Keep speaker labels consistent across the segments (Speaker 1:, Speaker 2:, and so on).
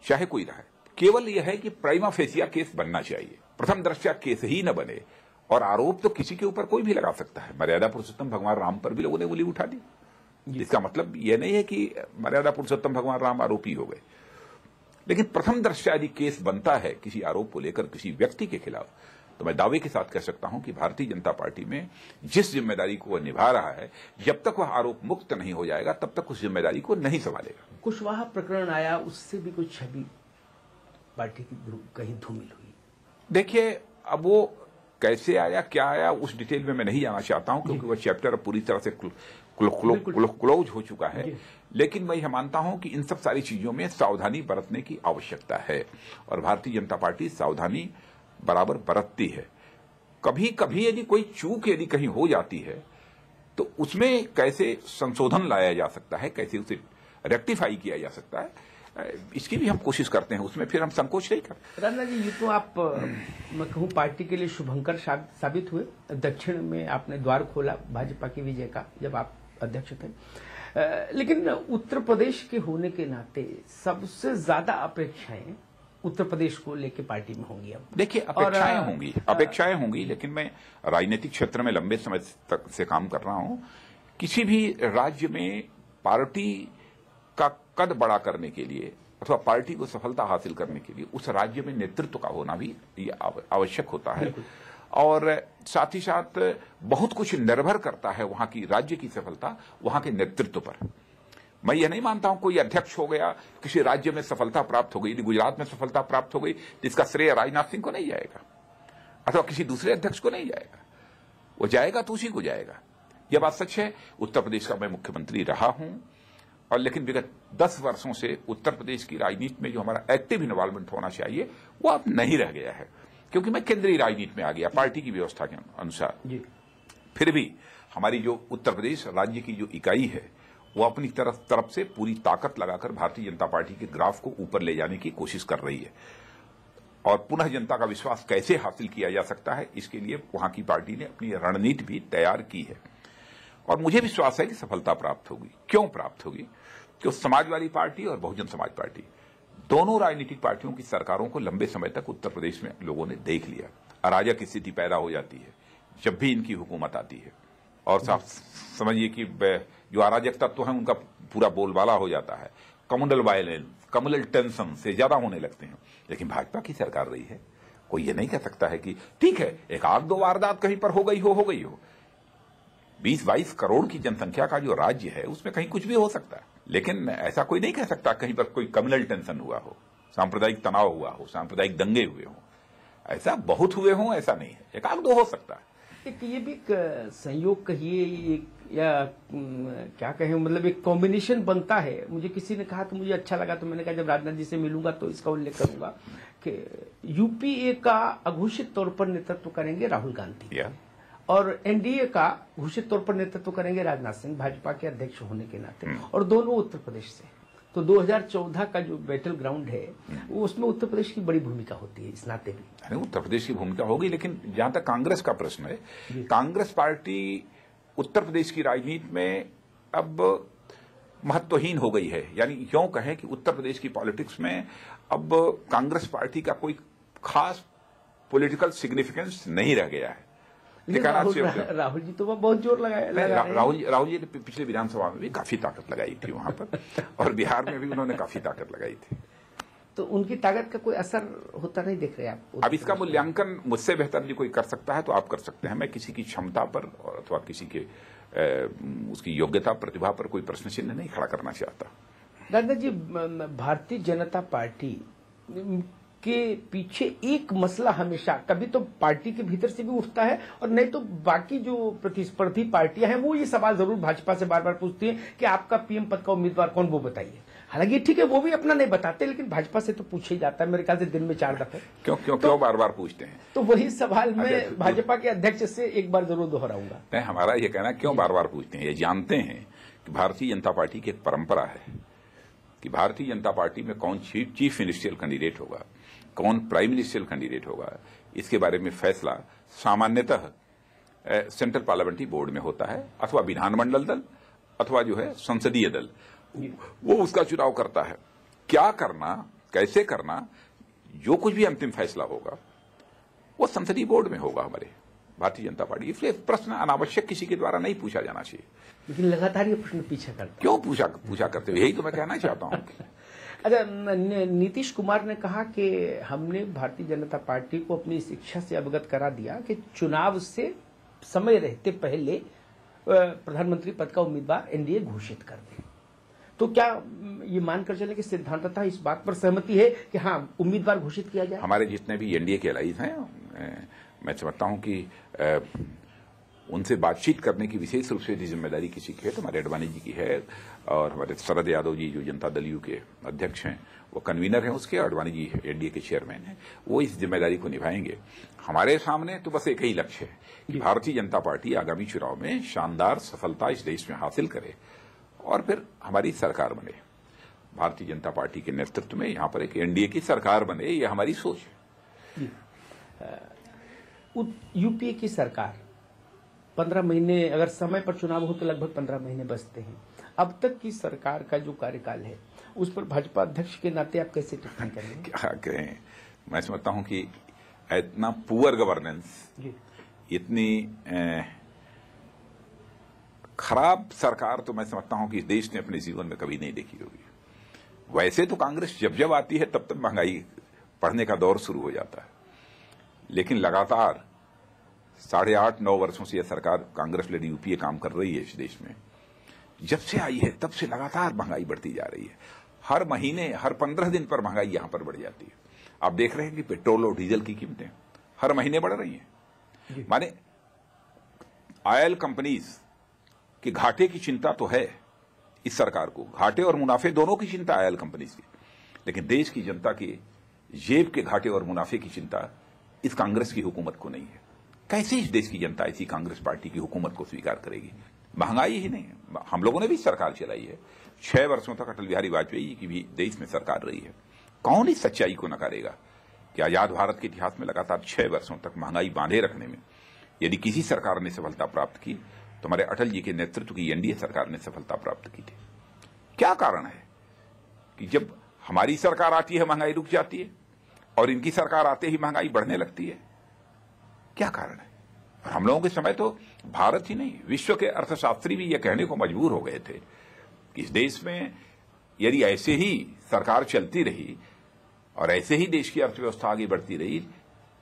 Speaker 1: चाहे कोई रहा है, केवल यह है कि प्राइमा फेसिया केस बनना चाहिए, प्रथम दृष्टया केस ही न बने। और आरोप तो किसी के ऊपर कोई भी लगा सकता है। मर्यादा पुरुषोत्तम भगवान राम पर भी लोगों ने उंगली उठा दी। इसका मतलब यह नहीं है कि मर्यादा पुरुषोत्तम भगवान राम आरोपी हो गए, लेकिन प्रथम दृष्टया यदि केस बनता है किसी आरोप को लेकर किसी व्यक्ति के खिलाफ, तो मैं दावे के साथ कह सकता हूं कि भारतीय जनता पार्टी में जिस जिम्मेदारी को वह निभा रहा है, जब तक वह आरोप मुक्त नहीं हो जाएगा तब तक उस जिम्मेदारी को नहीं संभालेगा।
Speaker 2: कुशवाहा प्रकरण आया, उससे भी कुछ छवि पार्टी की कहीं धूमिल हुई।
Speaker 1: देखिए, अब वो कैसे आया, क्या आया, उस डिटेल में मैं नहीं जाना चाहता हूं, क्योंकि वह चैप्टर अब पूरी तरह से क्लोज हो चुका है। लेकिन मैं यह मानता हूं कि इन सब सारी चीजों में सावधानी बरतने की आवश्यकता है, और भारतीय जनता पार्टी सावधानी बराबर बरतती है। कभी कभी यदि कोई चूक यदि कहीं हो जाती है तो उसमें कैसे संशोधन लाया जा सकता है, कैसे उसे रेक्टिफाई किया जा सकता है, इसकी भी हम कोशिश करते हैं। उसमें फिर हम संकोच नहीं करते।
Speaker 2: राजनाथ जी, ये तो आप मैं कहूं पार्टी के लिए शुभंकर साबित हुए। दक्षिण में आपने द्वार खोला भाजपा की विजय का, जब आप अध्यक्ष थे। लेकिन उत्तर प्रदेश के होने के नाते सबसे ज्यादा अपेक्षाएं उत्तर प्रदेश को लेकर पार्टी में होंगी। अब
Speaker 1: देखिए, अपेक्षाएं होंगी, लेकिन मैं राजनीतिक क्षेत्र में लंबे समय तक से काम कर रहा हूं। किसी भी राज्य में पार्टी का कद बड़ा करने के लिए अथवा पार्टी को सफलता हासिल करने के लिए उस राज्य में नेतृत्व का होना भी आवश्यक होता है, और साथ ही साथ बहुत कुछ निर्भर करता है वहां की राज्य की सफलता वहां के नेतृत्व पर। मैं यह नहीं मानता हूं कोई अध्यक्ष हो गया, किसी राज्य में सफलता प्राप्त हो गई, यदि गुजरात में सफलता प्राप्त हो गई तो इसका श्रेय राजनाथ सिंह को नहीं जाएगा अथवा किसी दूसरे अध्यक्ष को नहीं जाएगा। वो जाएगा तो उसी को जाएगा। यह बात सच है। उत्तर प्रदेश का मैं मुख्यमंत्री रहा हूं, और लेकिन विगत 10 वर्षों से उत्तर प्रदेश की राजनीति में जो हमारा एक्टिव इन्वॉल्वमेंट होना चाहिए वो अब नहीं रह गया है, क्योंकि मैं केंद्रीय राजनीति में आ गया पार्टी की व्यवस्था के अनुसार। फिर भी हमारी जो उत्तर प्रदेश राज्य की जो इकाई है वो अपनी तरफ से पूरी ताकत लगाकर भारतीय जनता पार्टी के ग्राफ को ऊपर ले जाने की कोशिश कर रही है, और पुनः जनता का विश्वास कैसे हासिल किया जा सकता है इसके लिए वहां की पार्टी ने अपनी रणनीति भी तैयार की है, और मुझे विश्वास है कि सफलता प्राप्त होगी। क्यों प्राप्त होगी? क्योंकि समाजवादी पार्टी और बहुजन समाज पार्टी दोनों राजनीतिक पार्टियों की सरकारों को लंबे समय तक उत्तर प्रदेश में लोगों ने देख लिया। अराजक स्थिति पैदा हो जाती है जब भी इनकी हुकूमत आती है, और साफ समझिए कि जो अराजक तत्व हैं उनका पूरा बोलबाला हो जाता है। कम्युनल वायलेंस, कम्युनल टेंशन से ज्यादा होने लगते हैं। लेकिन भाजपा की सरकार रही है, कोई ये नहीं कह सकता है कि ठीक है एक आध दो वारदात कहीं पर हो गई हो। 20-22 करोड़ की जनसंख्या का जो राज्य है उसमें कहीं कुछ भी हो सकता है, लेकिन ऐसा कोई नहीं कह सकता कहीं पर कोई कम्युनल टेंशन हुआ हो, सांप्रदायिक तनाव हुआ हो, सांप्रदायिक दंगे हुए हो। ऐसा बहुत हुए हों ऐसा नहीं है, एक आध दो हो सकता है।
Speaker 2: एक ये भी एक संयोग कहिए या क्या कहें, मतलब एक कॉम्बिनेशन बनता है। मुझे किसी ने कहा तो मुझे अच्छा लगा, तो मैंने कहा जब राजनाथ जी से मिलूंगा तो इसका उल्लेख करूंगा कि यूपीए का अघोषित तौर पर नेतृत्व करेंगे राहुल गांधी, और एनडीए का घोषित तौर पर नेतृत्व करेंगे राजनाथ सिंह, भाजपा के अध्यक्ष होने के नाते, और दोनों उत्तर प्रदेश से। तो 2014 का जो बैटल ग्राउंड है वो उसमें उत्तर प्रदेश की बड़ी भूमिका होती है इस नाते भी।
Speaker 1: उत्तर प्रदेश की भूमिका होगी, लेकिन जहां तक कांग्रेस का प्रश्न है, कांग्रेस पार्टी उत्तर प्रदेश की राजनीति में अब महत्वहीन हो गई है। यानी यूं कहें कि उत्तर प्रदेश की पॉलिटिक्स में अब कांग्रेस पार्टी का कोई खास पॉलिटिकल सिग्निफिकेंस नहीं रह गया है।
Speaker 2: राहुल जी तो बहुत जोर लगाया।
Speaker 1: राहुल जी ने पिछले विधानसभा में भी काफी ताकत लगाई थी वहां पर, और बिहार में भी उन्होंने काफी ताकत लगाई थी।
Speaker 2: तो उनकी ताकत का कोई असर होता नहीं दिख रहा है आप?
Speaker 1: अब इसका मूल्यांकन मुझसे बेहतर जो कोई कर सकता है तो आप कर सकते हैं। मैं किसी की क्षमता पर अथवा किसी के उसकी योग्यता प्रतिभा पर कोई प्रश्न चिन्ह नहीं खड़ा करना चाहता।
Speaker 2: दादा जी, भारतीय जनता पार्टी के पीछे एक मसला हमेशा कभी तो पार्टी के भीतर से भी उठता है, और नहीं तो बाकी जो प्रतिस्पर्धी पार्टियां हैं वो ये सवाल जरूर भाजपा से बार बार पूछती हैं कि आपका पीएम पद का उम्मीदवार कौन, वो बताइए। हालांकि ठीक है वो भी अपना नहीं बताते, लेकिन भाजपा से तो पूछा ही जाता है मेरे ख्याल से दिन में 4 दफे।
Speaker 1: क्यों बार बार पूछते हैं?
Speaker 2: तो वही सवाल मैं भाजपा के अध्यक्ष से एक बार जरूर दोहराऊंगा।
Speaker 1: नहीं, हमारा ये कहना क्यों बार बार पूछते हैं, ये जानते हैं कि भारतीय जनता पार्टी की एक परंपरा है कि भारतीय जनता पार्टी में कौन चीफ मिनिस्ट्रियल कैंडिडेट होगा, कौन प्राइम मिनिस्ट्रियल कैंडिडेट होगा, इसके बारे में फैसला सामान्यतः सेंट्रल पार्लियामेंट्री बोर्ड में होता है, अथवा विधानमंडल दल अथवा जो है संसदीय दल, वो उसका चुनाव करता है। क्या करना कैसे करना, जो कुछ भी अंतिम फैसला होगा वो संसदीय बोर्ड में होगा हमारे भारतीय जनता पार्टी। इसलिए प्रश्न अनावश्यक किसी के द्वारा नहीं पूछा जाना चाहिए।
Speaker 2: लेकिन लगातार ये प्रश्न पीछा करता है।
Speaker 1: क्यों पूछा करते हो? यही तो मैं कहना चाहता हूं।
Speaker 2: अच्छा, नीतीश कुमार ने कहा कि हमने भारतीय जनता पार्टी को अपनी इस इच्छा से अवगत करा दिया कि चुनाव से समय रहते पहले प्रधानमंत्री पद का उम्मीदवार एनडीए घोषित कर दे। तो क्या ये मानकर चले कि सिद्धांततः इस बात पर सहमति है कि हाँ, उम्मीदवार घोषित किया जाए? हमारे
Speaker 1: जितने भी एनडीए के एलाइज हैं, मैं समझता हूं कि उनसे बातचीत करने की विशेष रूप से जिम्मेदारी किसी की है तो हमारे अडवाणी जी की है, और हमारे शरद यादव जी जो जनता दल यू के अध्यक्ष हैं वो कन्वीनर हैं उसके, अडवाणी जी एनडीए के चेयरमैन हैं, वो इस जिम्मेदारी को निभाएंगे। हमारे सामने तो बस एक ही लक्ष्य है कि भारतीय जनता पार्टी आगामी चुनाव में शानदार सफलता इस देश में हासिल करे और फिर हमारी सरकार बने। भारतीय जनता पार्टी के नेतृत्व में यहां पर एक एनडीए की सरकार बने, ये हमारी सोच है।
Speaker 2: यूपीए की सरकार 15 महीने, अगर समय पर चुनाव हो तो लगभग 15 महीने बचते हैं। अब तक की सरकार का जो कार्यकाल है उस पर भाजपा अध्यक्ष के नाते आप कैसे टिप्पणी करेंगे?
Speaker 1: क्या कहें, मैं समझता हूं कि इतना पुअर गवर्नेंस, इतनी खराब सरकार तो मैं समझता हूं कि इस देश ने अपने जीवन में कभी नहीं देखी होगी। वैसे तो कांग्रेस जब जब आती है तब तक महंगाई बढ़ने का दौर शुरू हो जाता है, लेकिन लगातार 8.5-9 वर्षों से यह सरकार कांग्रेस लेडी यूपीए काम कर रही है इस देश में। जब से आई है तब से लगातार महंगाई बढ़ती जा रही है। हर महीने, हर 15 दिन पर महंगाई यहां पर बढ़ जाती है। आप देख रहे हैं कि पेट्रोल और डीजल की कीमतें हर महीने बढ़ रही हैं। माने ऑयल कंपनीज के घाटे की चिंता तो है इस सरकार को, घाटे और मुनाफे दोनों की चिंता ऑयल कंपनीज की, लेकिन देश की जनता की जेब के घाटे और मुनाफे की चिंता इस कांग्रेस की हुकूमत को नहीं है। कैसे इस देश की जनता ऐसी कांग्रेस पार्टी की हुकूमत को स्वीकार करेगी? महंगाई ही नहीं, हम लोगों ने भी सरकार चलाई है। 6 वर्षों तक अटल बिहारी वाजपेयी की भी देश में सरकार रही है। कौन इस सच्चाई को नकारेगा कि आजाद भारत के इतिहास में लगातार 6 वर्षों तक महंगाई बांधे रखने में यदि किसी सरकार ने सफलता प्राप्त की तो हमारे अटल जी के नेतृत्व की एनडीए सरकार ने सफलता प्राप्त की थी। क्या कारण है कि जब हमारी सरकार आती है महंगाई रुक जाती है और इनकी सरकार आते ही महंगाई बढ़ने लगती है? क्या कारण है? और हम लोगों के समय तो भारत ही नहीं, विश्व के अर्थशास्त्री भी यह कहने को मजबूर हो गए थे कि इस देश में यदि ऐसे ही सरकार चलती रही और ऐसे ही देश की अर्थव्यवस्था आगे बढ़ती रही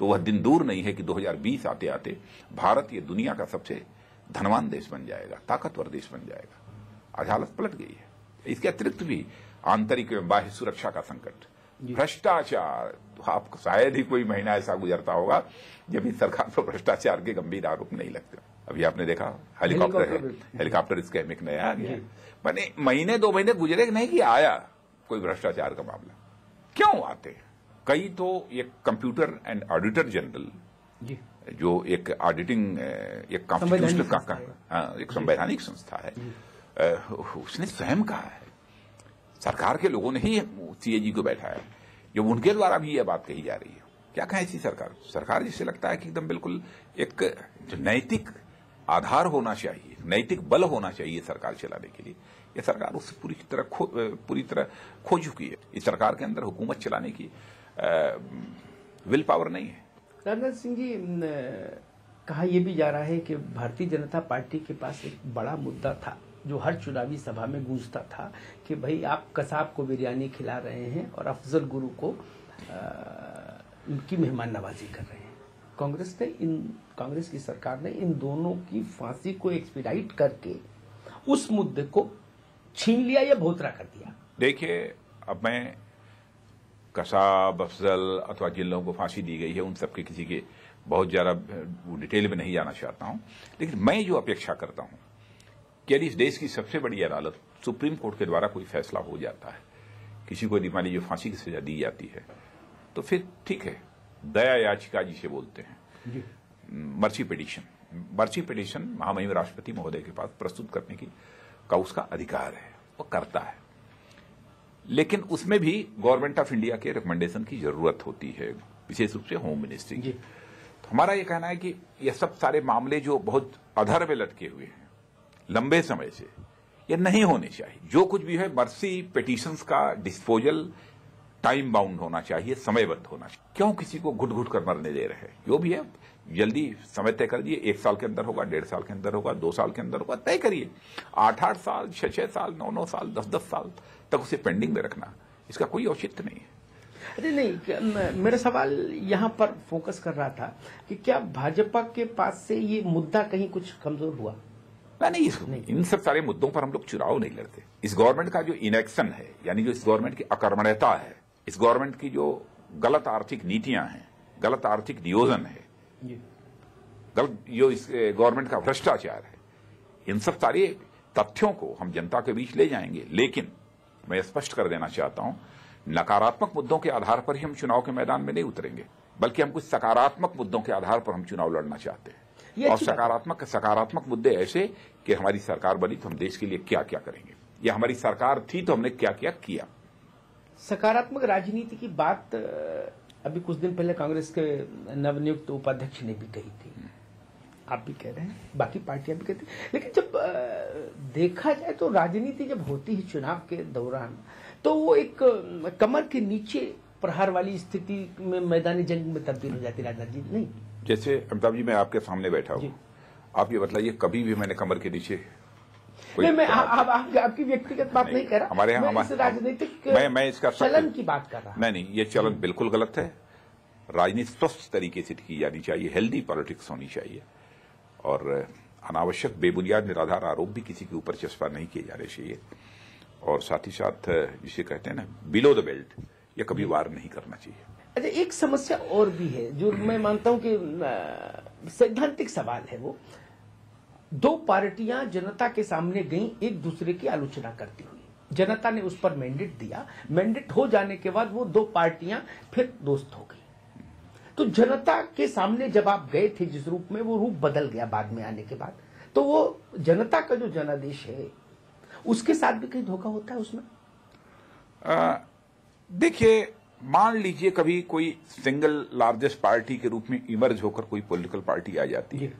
Speaker 1: तो वह दिन दूर नहीं है कि 2020 आते आते भारत ये दुनिया का सबसे धनवान देश बन जाएगा, ताकतवर देश बन जाएगा। आज हालत पलट गई है। इसके अतिरिक्त भी आंतरिक एवं बाह्य सुरक्षा का संकट, भ्रष्टाचार, तो आपको शायद ही कोई महीना ऐसा गुजरता होगा जब इस सरकार पर भ्रष्टाचार के गंभीर आरोप नहीं लगते। अभी आपने देखा हेलीकॉप्टर स्कैम एक नया आ गया। मैंने महीने 2 महीने गुजरे नहीं कि आया कोई भ्रष्टाचार का मामला। क्यों आते? कई तो एक कंप्यूटर एंड ऑडिटर जनरल जो एक ऑडिटिंग, एक कॉन्स्टिट्यूशनल एक संवैधानिक संस्था है, उसने स्वयं कहा है, सरकार के लोगों ने ही सीएजी को बैठाया, जब उनके द्वारा भी यह बात कही जा रही है। क्या कहें ऐसी सरकार जिससे लगता है कि एकदम बिल्कुल एक जो नैतिक आधार होना चाहिए, नैतिक बल होना चाहिए सरकार चलाने के लिए, यह सरकार उससे पूरी तरह खो चुकी है। इस सरकार के अंदर हुकूमत चलाने की विल पावर नहीं है।
Speaker 2: राजनाथ सिंह जी, कहा यह भी जा रहा है कि भारतीय जनता पार्टी के पास एक बड़ा मुद्दा था जो हर चुनावी सभा में गूंजता था कि भाई आप कसाब को बिरयानी खिला रहे हैं और अफजल गुरु को उनकी मेहमान नवाजी कर रहे हैं। कांग्रेस की सरकार ने इन दोनों की फांसी को एक्सपीडाइट करके उस मुद्दे को छीन लिया या भोतरा कर दिया।
Speaker 1: देखिए, अब मैं कसाब, अफजल अथवा जिन लोगों को फांसी दी गई है उन सबके किसी के बहुत ज्यादा डिटेल में नहीं जाना चाहता हूं, लेकिन मैं जो अपेक्षा करता हूं कि यदि इस देश की सबसे बड़ी अदालत सुप्रीम कोर्ट के द्वारा कोई फैसला हो जाता है, किसी को यदि मान लीजिए फांसी की सजा दी जाती है, तो फिर ठीक है, दया याचिका जिसे बोलते हैं, मर्सी पिटीशन महामहिम राष्ट्रपति महोदय के पास प्रस्तुत करने का उसका अधिकार है, वो करता है। लेकिन उसमें भी गवर्नमेंट ऑफ इंडिया के रिकमेंडेशन की जरूरत होती है, विशेष रूप से होम मिनिस्ट्री की। तो हमारा ये कहना है कि ये सब सारे मामले जो बहुत अधर में लटके हुए हैं लंबे समय से, ये नहीं होने चाहिए। जो कुछ भी है, मर्सी पिटीशंस का डिस्पोजल टाइम बाउंड होना चाहिए, समयबद्ध होना चाहिए। क्यों किसी को घुट घुट कर मरने दे रहे हैं? जो भी है जल्दी समय तय कर दिए, 1 साल के अंदर होगा, 1.5 साल के अंदर होगा, 2 साल के अंदर होगा, तय करिए। 8-8 साल, 6-6 साल, 9-9 साल, 10-10 साल तक उसे पेंडिंग में रखना, इसका कोई औचित्य नहीं है।
Speaker 2: अरे नहीं, मेरा सवाल यहाँ पर फोकस कर रहा था कि क्या भाजपा के पास से ये मुद्दा कहीं कुछ कमजोर हुआ?
Speaker 1: नहीं, इन सब सारे मुद्दों पर हम लोग चुनाव नहीं लड़ते। इस गवर्नमेंट का जो इनएक्शन है, यानी जो इस गवर्नमेंट की अकर्मण्यता है, इस गवर्नमेंट की जो गलत आर्थिक नीतियां हैं, गलत आर्थिक नियोजन है, गलत जो इस गवर्नमेंट का भ्रष्टाचार है, इन सब सारे तथ्यों को हम जनता के बीच ले जाएंगे। लेकिन मैं स्पष्ट कर देना चाहता हूं, नकारात्मक मुद्दों के आधार पर ही हम चुनाव के मैदान में नहीं उतरेंगे, बल्कि हम कुछ सकारात्मक मुद्दों के आधार पर हम चुनाव लड़ना चाहते हैं। और सकारात्मक मुद्दे ऐसे कि हमारी सरकार बनी तो हम देश के लिए क्या क्या करेंगे, या हमारी सरकार थी तो हमने क्या क्या किया।
Speaker 2: सकारात्मक राजनीति की बात अभी कुछ दिन पहले कांग्रेस के नवनियुक्त उपाध्यक्ष ने भी कही थी, आप भी कह रहे हैं, बाकी पार्टियां भी कहती हैं। लेकिन जब देखा जाए तो राजनीति जब होती है चुनाव के दौरान, तो वो एक कमर के नीचे प्रहार वाली स्थिति में मैदानी जंग में तब्दील हो जाती है। राजनाथ जी नहीं,
Speaker 1: जैसे अमिताभ जी, मैं आपके सामने बैठा हूं, आप ये बताइए कभी भी मैंने कमर के नीचे
Speaker 2: नहीं, मैं आपकी व्यक्तिगत बात नहीं कर रहा,
Speaker 1: हमारे यहाँ
Speaker 2: राजनीतिक
Speaker 1: मैं इसका
Speaker 2: चलन की बात कर रहा।
Speaker 1: नहीं, ये चलन बिल्कुल गलत है। राजनीति स्वस्थ तरीके से की जानी चाहिए, हेल्दी पॉलिटिक्स होनी चाहिए, और अनावश्यक बेबुनियाद निराधार आरोप भी किसी के ऊपर चस्पा नहीं किए जाने चाहिए। और साथ ही साथ जिसे कहते हैं ना बिलो द बेल्ट, ये कभी वार नहीं करना चाहिए।
Speaker 2: अच्छा, एक समस्या और भी है जो मैं मानता हूं कि सैद्धांतिक सवाल है। वो 2 पार्टियां जनता के सामने गई एक दूसरे की आलोचना करती हुई, जनता ने उस पर मैंडेट दिया, मैंडेट हो जाने के बाद वो 2 पार्टियां फिर दोस्त हो गई। तो जनता के सामने जब आप गए थे जिस रूप में, वो रूप बदल गया बाद में आने के बाद। तो वो जनता का जो जनादेश है उसके साथ भी कहीं धोखा होता है उसमें?
Speaker 1: देखिए, मान लीजिए कभी कोई सिंगल लार्जेस्ट पार्टी के रूप में इमर्ज होकर कोई पॉलिटिकल पार्टी आ जाती है,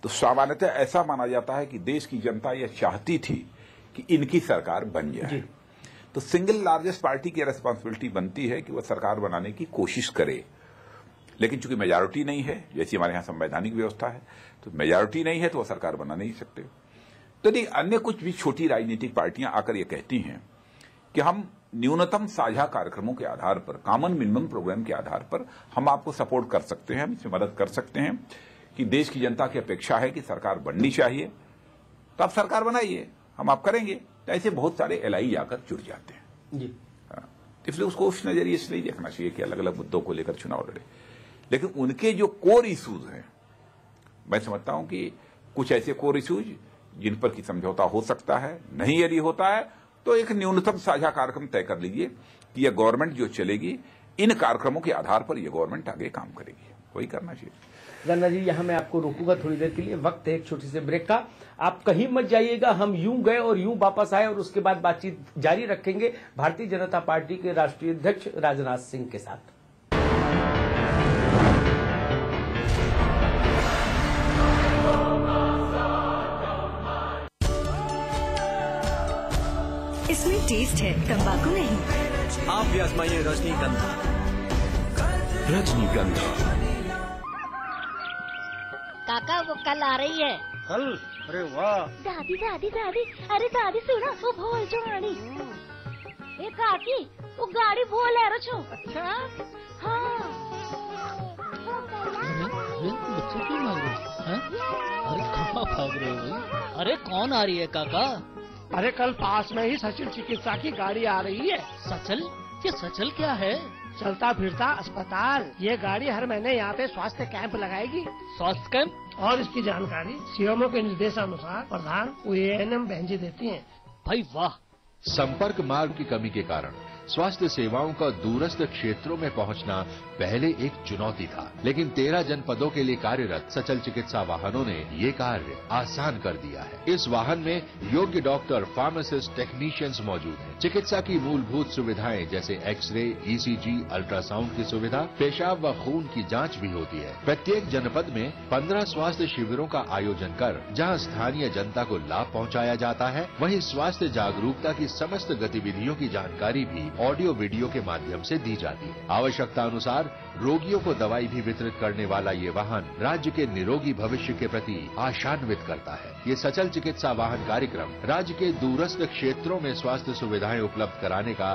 Speaker 1: तो सामान्यतः ऐसा माना जाता है कि देश की जनता यह चाहती थी कि इनकी सरकार बन जाए। तो सिंगल लार्जेस्ट पार्टी की रेस्पॉन्सिबिलिटी बनती है कि वह सरकार बनाने की कोशिश करे। लेकिन चूंकि मेजॉरिटी नहीं है, जैसी हमारे यहाँ संवैधानिक व्यवस्था है, तो मेजॉरिटी नहीं है तो वह सरकार बना नहीं सकते। तो नहीं, अन्य कुछ भी छोटी राजनीतिक पार्टियां आकर ये कहती हैं कि हम न्यूनतम साझा कार्यक्रमों के आधार पर, कॉमन मिनिमम प्रोग्राम के आधार पर हम आपको सपोर्ट कर सकते हैं, हम इसमें मदद कर सकते हैं कि देश की जनता की अपेक्षा है कि सरकार बननी चाहिए, तो आप सरकार बनाइए, हम आप करेंगे। तो ऐसे बहुत सारे एलआई आकर जुड़ जाते हैं
Speaker 2: जी।
Speaker 1: इसलिए उसको उस नजरिए से नहीं देखना चाहिए कि अलग अलग मुद्दों को लेकर चुनाव लड़े। लेकिन उनके जो कोर इश्यूज हैं, मैं समझता हूं कि कुछ ऐसे कोर इश्यूज जिन पर की समझौता हो सकता है, नहीं यदि होता है तो एक न्यूनतम साझा कार्यक्रम तय कर लीजिए कि यह गवर्नमेंट जो चलेगी, इन कार्यक्रमों के आधार पर यह गवर्नमेंट आगे काम करेगी, वही करना चाहिए।
Speaker 2: गन्ना जी, यहाँ मैं आपको रोकूंगा थोड़ी देर के लिए, वक्त है एक छोटी से ब्रेक का। आप कहीं मत जाइएगा, हम यूं गए और यूं वापस आए और उसके बाद बातचीत जारी रखेंगे भारतीय जनता पार्टी के राष्ट्रीय अध्यक्ष राजनाथ सिंह के साथ।
Speaker 3: इसमें टेस्ट है, तंबाकू नहीं।
Speaker 4: आप भी आजमाइए रजनीगंधा। रजनीगंधा।
Speaker 5: काका वो कल आ रही है।
Speaker 6: कल? अरे वाह।
Speaker 5: दादी दादी दादी, अरे दादी सुनो, वो भोल जो गाड़ी। ए काकी, वो गाड़ी भोल है रचो। अच्छा? हाँ।
Speaker 7: बच्चे क्यों भाग रहे हैं? अरे कहाँ भाग रहे हो? अरे कौन आ रही है काका?
Speaker 6: अरे कल पास में ही सचिल चिकित्सा की गाड़ी आ रही है।
Speaker 7: सचल? ये सचल क्या है?
Speaker 6: चलता फिरता अस्पताल। ये गाड़ी हर महीने यहाँ पे स्वास्थ्य कैंप लगाएगी।
Speaker 7: स्वास्थ्य कैंप?
Speaker 6: और इसकी जानकारी सीएमओ के निर्देशानुसार प्रधान एएनएम बहन जी देती हैं।
Speaker 7: भाई वाह।
Speaker 8: संपर्क मार्ग की कमी के कारण स्वास्थ्य सेवाओं का दूरस्थ क्षेत्रों में पहुंचना पहले एक चुनौती था, लेकिन 13 जनपदों के लिए कार्यरत सचल चिकित्सा वाहनों ने ये कार्य आसान कर दिया है। इस वाहन में योग्य डॉक्टर, फार्मासिस्ट, टेक्नीशियंस मौजूद हैं। चिकित्सा की मूलभूत सुविधाएं जैसे एक्सरे, ईसीजी, अल्ट्रासाउंड की सुविधा, पेशाब व खून की जांच भी होती है। प्रत्येक जनपद में 15 स्वास्थ्य शिविरों का आयोजन कर जहां स्थानीय जनता को लाभ पहुंचाया जाता है, वहीं स्वास्थ्य जागरूकता की समस्त गतिविधियों की जानकारी भी ऑडियो वीडियो के माध्यम से दी जाती है। आवश्यकता अनुसार रोगियों को दवाई भी वितरित करने वाला ये वाहन राज्य के निरोगी भविष्य के प्रति आशान्वित करता है। ये सचल चिकित्सा वाहन कार्यक्रम राज्य के दूरस्थ क्षेत्रों में स्वास्थ्य सुविधाएं उपलब्ध कराने का